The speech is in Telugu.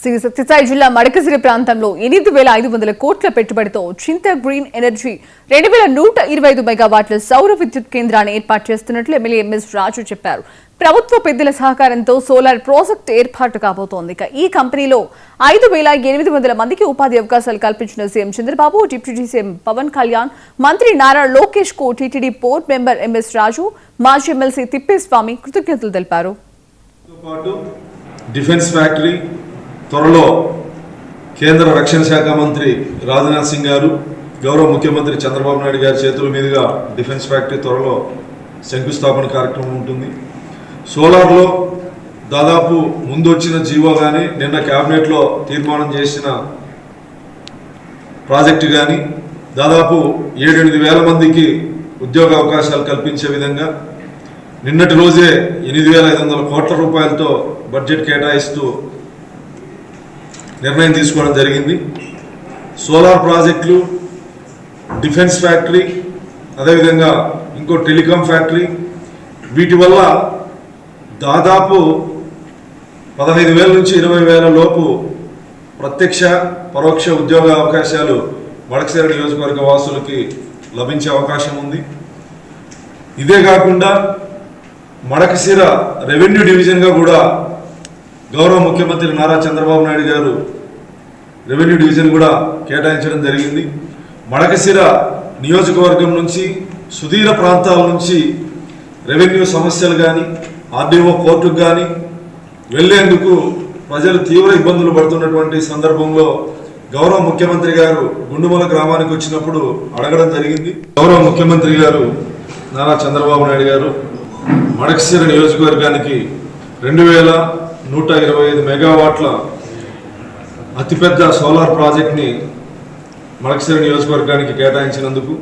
శ్రీ సత్యసాయి జిల్లా మడకసిరి ప్రాంతంలో 8,500 కోట్ల పెట్టుబడితో చింత గ్రీన్ ఎనర్జీ 2,125 మెగావాట్ల సౌర విద్యుత్ కేంద్రాన్ని ఏర్పాటు చేస్తున్నట్లు ఎమ్మెల్యే ఎంఎస్ రాజు చెప్పారు. ప్రభుత్వ పెద్దల సహకారంతో సోలార్ ప్రాజెక్టు ఏర్పాటు కాబోతోంది. ఈ కంపెనీలో 5,800 మందికి ఉపాధి అవకాశాలు కల్పించిన CM Chandrababu, deputy CM Pawan Kalyan, మంత్రి నారా లోకేష్ కు TTD board member MS Raju, మాజీ ఎమ్మెల్సీ తిప్పేస్వామి కృతజ్ఞతలు తెలిపారు. డిఫెన్స్ ఫ్యాక్టరీ త్వరలో కేంద్ర రక్షణ శాఖ మంత్రి రాజ్నాథ్ సింగ్ గారు, గౌరవ ముఖ్యమంత్రి చంద్రబాబు నాయుడు గారి చేతుల మీదుగా డిఫెన్స్ ఫ్యాక్టరీ త్వరలో శంకుస్థాపన కార్యక్రమం ఉంటుంది. సోలార్లో దాదాపు ముందు వచ్చిన జీవో కానీ నిన్న క్యాబినెట్లో తీర్మానం చేసిన ప్రాజెక్టు కానీ దాదాపు 7-8 వేల మందికి ఉద్యోగ అవకాశాలు కల్పించే విధంగా నిన్నటి రోజే 8,500 కోట్ల రూపాయలతో బడ్జెట్ కేటాయిస్తూ నిర్ణయం తీసుకోవడం జరిగింది. సోలార్ ప్రాజెక్టులు, డిఫెన్స్ ఫ్యాక్టరీ, అదేవిధంగా ఇంకో టెలికాం ఫ్యాక్టరీ, వీటి వల్ల దాదాపు 15,000 నుంచి 20,000 లోపు ప్రత్యక్ష పరోక్ష ఉద్యోగ అవకాశాలు మడకసిరి నియోజకవర్గ వాసులకి లభించే అవకాశం ఉంది. ఇదే కాకుండా మడకసిర రెవెన్యూ డివిజన్గా కూడా గౌరవ ముఖ్యమంత్రి నారా చంద్రబాబు నాయుడు గారు రెవెన్యూ డివిజన్ కూడా కేటాయించడం జరిగింది. మడకసిర నియోజకవర్గం నుంచి సుదూర ప్రాంతాల నుంచి రెవెన్యూ సమస్యలు కానీ ఆర్డీఓ కోర్టుకు కానీ వెళ్లేందుకు ప్రజలు తీవ్ర ఇబ్బందులు పడుతున్నటువంటి సందర్భంలో గౌరవ ముఖ్యమంత్రి గారు గుండుమల గ్రామానికి వచ్చినప్పుడు అడగడం జరిగింది. గౌరవ ముఖ్యమంత్రి గారు నారా చంద్రబాబు నాయుడు గారు మడకసిర నియోజకవర్గానికి 2,125 మెగావాట్ల అతిపెద్ద సోలార్ ప్రాజెక్ట్ని మడకసిర నియోజకవర్గానికి కేటాయించినందుకు